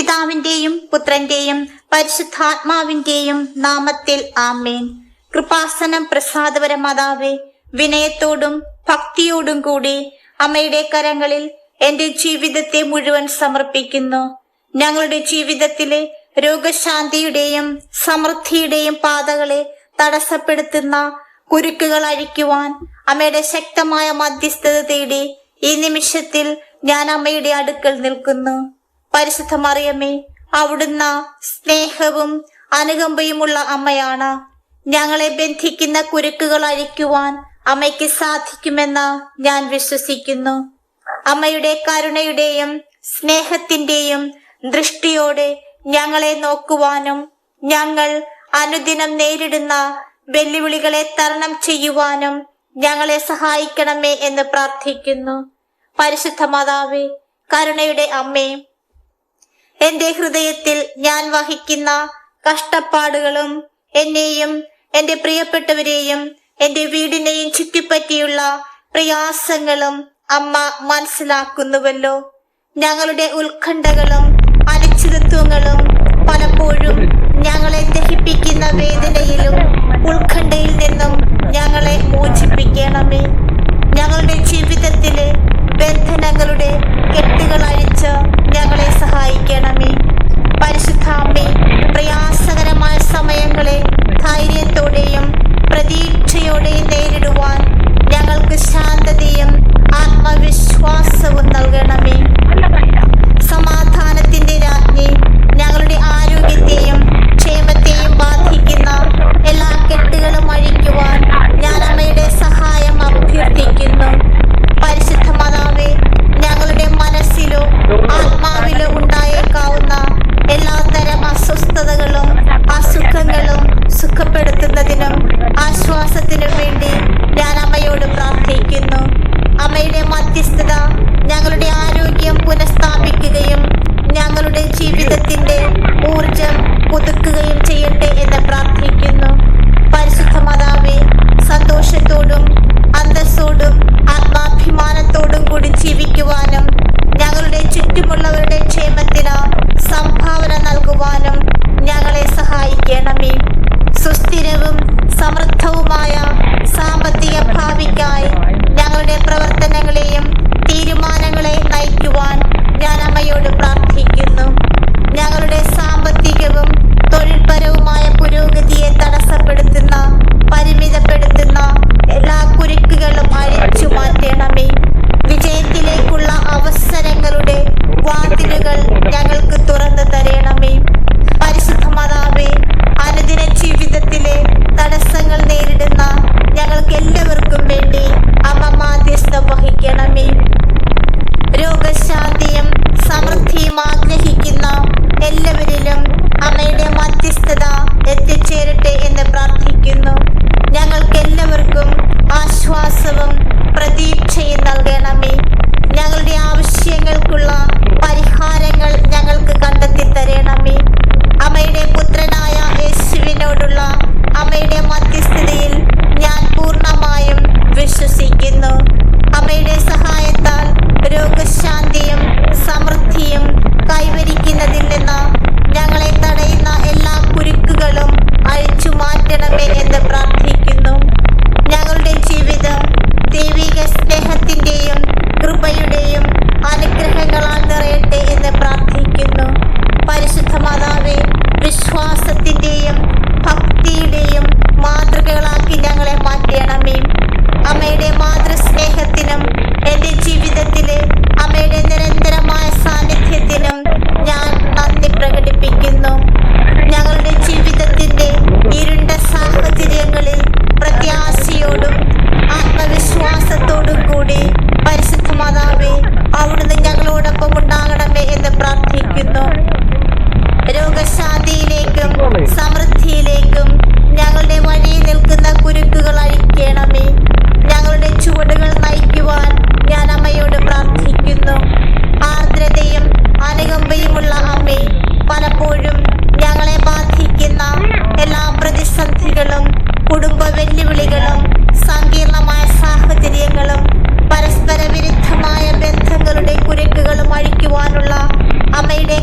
പിതാവിന്റെയും പുത്രന്റെയും പരിശുദ്ധാത്മാവിന്റെയും നാമത്തിൽ ആമേൻ. കൃപാസനം പ്രസാദപര മാതാവേ, വിനയത്തോടും ഭക്തിയോടും കൂടി അമ്മയുടെ കരങ്ങളിൽ എന്റെ ജീവിതത്തെ മുഴുവൻ സമർപ്പിക്കുന്നു. ഞങ്ങളുടെ ജീവിതത്തിലെ രോഗശാന്തിയുടെയും സമൃദ്ധിയുടെയും പാതകളെ തടസ്സപ്പെടുത്തുന്ന കുരുക്കുകൾ അഴിക്കുവാൻ അമ്മയുടെ ശക്തമായ മധ്യസ്ഥത തേടി ഈ നിമിഷത്തിൽ ഞാൻ അമ്മയുടെ അടുക്കൽ നിൽക്കുന്നു. പരിശുദ്ധ മറിയമേ, അവിടുന്ന് സ്നേഹവും അനുകമ്പയുമുള്ള അമ്മയാണ്. ഞങ്ങളെ ബന്ധിക്കുന്ന കുരുക്കുകൾ അഴിക്കുവാൻ അമ്മയ്ക്ക് സാധിക്കുമെന്ന് ഞാൻ വിശ്വസിക്കുന്നു. അമ്മയുടെ കരുണയുടെയും സ്നേഹത്തിന്റെയും ദൃഷ്ടിയോടെ ഞങ്ങളെ നോക്കുവാനും ഞങ്ങൾ അനുദിനം നേരിടുന്ന വെല്ലുവിളികളെ തരണം ചെയ്യുവാനും ഞങ്ങളെ സഹായിക്കണമേ എന്ന് പ്രാർത്ഥിക്കുന്നു. പരിശുദ്ധ മാതാവേ, കരുണയുടെ അമ്മേ, എന്റെ ഹൃദയത്തിൽ ഞാൻ വഹിക്കുന്ന കഷ്ടപ്പാടുകളും എന്നെയും എന്റെ പ്രിയപ്പെട്ടവരെയും എന്റെ വീടിനെയും ചുറ്റിപ്പറ്റിയുള്ള പ്രയാസങ്ങളും അമ്മ മനസ്സിലാക്കുന്നുവല്ലോ. ഞങ്ങളുടെ ഉത്കണ്ഠകളും അനിശ്ചിതത്വങ്ങളും പലപ്പോഴും ഞങ്ങളെ ദഹിപ്പിക്കുന്ന വേദനയിലും ഉത്കണ്ഠയിൽ നിന്നും ഞങ്ങളെ മോചിപ്പിക്കണമേ. ഞങ്ങളുടെ ജീവിതത്തിലെ ബന്ധനങ്ങളുടെ കെട്ടുകൾ അഴിച്ച് ഞങ്ങളെ സഹായിക്കണമേ. പരിശുദ്ധ അമ്മേ, പ്രയാസകരമായ സമയങ്ങളെ ധൈര്യത്തോടെയും പ്രതീക്ഷയോടെയും നേരിടുവാൻ ഞങ്ങൾക്ക് ശാന്തതയും ആത്മവിശ്വാസവും നൽകണമേ. സമാധാനത്തിന്റെ രാജ്ഞി, ഞങ്ങളുടെ ആരോഗ്യത്തെയും ക്ഷേമത്തെയും ബാധിക്കുന്ന എല്ലാ കെട്ടുകളും അഴിക്കുവാൻ ഞാൻ അമ്മയുടെ സഹായം അഭ്യർത്ഥിക്കുന്നു. പരിശുദ്ധ മാതാവേ, ഞങ്ങളുടെ മനസ്സിലോ ആത്മാവിലോ ഉണ്ടായേക്കാവുന്ന എല്ലാത്തരം അസ്വസ്ഥതകളും അസുഖങ്ങളും സുഖപ്പെടുത്തുന്നതിനും ആശ്വാസത്തിനും വേണ്ടി ഞാൻ അമ്മയോട് പ്രാർത്ഥിക്കുന്നു. അമ്മയുടെ മധ്യസ്ഥത ഞങ്ങളുടെ ആരോഗ്യം പുനഃസ്ഥാപിക്കുകയും ഞങ്ങളുടെ ജീവിതത്തിന്റെ ഊർജം പുതുക്കുകയും ചെയ്യട്ടെ എന്ന് പ്രാർത്ഥിക്കുന്നു. പരിശുദ്ധ മാതാവേ, സന്തോഷത്തോടും അന്തസ്സോടും ആത്മാഭിമാനത്തോടും കൂടി ജീവിക്കുവാനും ഞങ്ങളുടെ ചുറ്റുമുള്ളവരുടെ ക്ഷേമത്തിന് സംഭാവന നൽകുവാനും ഞങ്ങളെ സഹായിക്കണമേ. സുസ്ഥിരവും സമൃദ്ധവുമായ സാമ്പത്തിക ഭാവിക്കായി ഞങ്ങളുടെ പ്രവർത്തനങ്ങളെയും തീരുമാനങ്ങളെ നയിക്കുവാൻ ഞാൻ അമ്മയോട് പ്രാർത്ഥിക്കുന്നു. ഞങ്ങളുടെ സാമ്പത്തികവും തൊഴിൽപരവുമായ പുരോഗതിയെ തടസ്സപ്പെടുത്തുന്ന പരിമിതപ്പെടുത്തുന്ന എല്ലാ കുരുക്കുകളും അഴിച്ചു മാറ്റണമേ. വിജയത്തിലേക്കുള്ള അവസരങ്ങളുടെ വാതിലുകൾ ഞങ്ങൾക്ക് തുറന്നു തരണമേ. പരിശുദ്ധ മാതാവേ, അനുദിന ജീവിതത്തിലെ തടസ്സങ്ങൾ നേരിടുന്ന ഞങ്ങൾക്ക് എല്ലാവർക്കും വേണ്ടി അമ്മ മാധ്യസ്ഥം വഹിക്കണമേ. രോഗശാന്തിയും സമൃദ്ധിയും ആഗ്രഹിക്കുന്ന എല്ലാവരിലും അമ്മയുടെ മധ്യസ്ഥത എത്തിച്ചേരട്ടെ എന്ന് പ്രാർത്ഥിക്കുന്നു. ഞങ്ങൾക്ക് എല്ലാവർക്കും ആശ്വാസവും പ്രതീക്ഷയും നൽകണമേ. ഞങ്ങളുടെ ആവശ്യങ്ങൾക്കുള്ള പരിഹാരങ്ങൾ ഞങ്ങൾക്ക് കണ്ടെത്തി തരണമേ. അമ്മയുടെ പുത്രനായ യേശുവിനോടുള്ള അമ്മയുടെ മധ്യസ്ഥതയിൽ ഞാൻ പൂർണ്ണമായും വിശ്വസിക്കുന്നു. അമ്മയുടെ സഹായത്താൽ രോഗശാന്തിയും സമൃദ്ധിയും കൈവരിക്കുന്നതിൽ നിന്ന് ഞങ്ങളെ തടയുന്ന എല്ലാ കുരുക്കുകളും അഴിച്ചു മാറ്റണമേ എന്ന് പ്രാർത്ഥിക്കുന്നു. ഞങ്ങളുടെ ജീവിതം ദൈവിക സ്നേഹത്തിന്റെയും കൃപയുടെയും അനുഗ്രഹങ്ങളാൽ നിറയട്ടെ എന്ന് പ്രാർത്ഥിക്കുന്നു. പരിശുദ്ധ മാതാവേ, വിശ്വാസത്തിന്റെയും ഭക്തിയുടെയും മാതൃകകളാക്കി ഞങ്ങളെ മാറ്റണമേ. അമ്മയുടെ മാതൃസ്നേഹത്തിനും എന്റെ ജീവിതത്തിലെ അമ്മയുടെ നിരന്തരമായ സാന്നിധ്യത്തിനും ഞാൻ നന്ദി പ്രകടിപ്പിക്കുന്നു. ഞങ്ങളുടെ ജീവിതത്തിന്റെ ഇരുണ്ട സാഹചര്യങ്ങളിൽ പ്രത്യാശയോടും ആത്മവിശ്വാസത്തോടും കൂടി പരിശുദ്ധ മാതാവേ, അവിടുന്ന് ഞങ്ങളോടൊപ്പം ഉണ്ടാകണമേ എന്ന് പ്രാർത്ഥിക്കുന്നു. രോഗശാന്തിയിലേക്കും സമൃദ്ധിയിലേക്കും ഞങ്ങളുടെ വഴിയിൽ നിൽക്കുന്ന കുരുക്കുകൾ അഴിക്കണമേ. ഞങ്ങളുടെ ചുവടുകൾ നയിക്കുവാൻ ഞാൻ അമ്മയോട് പ്രാർത്ഥിക്കുന്നു. ആർദ്രതയും അനുകമ്പയുമുള്ള അമ്മേ, പലപ്പോഴും ഞങ്ങളെ ബാധിക്കുന്ന എല്ലാ പ്രതിസന്ധികളും കുടുംബ വെല്ലുവിളികളും സങ്കീർണമായ സാഹചര്യങ്ങളും പരസ്പര വിരുദ്ധമായ ബന്ധങ്ങളുടെ കുരുക്കുകളും അഴിക്കുവാനുള്ള അമ്മയുടെ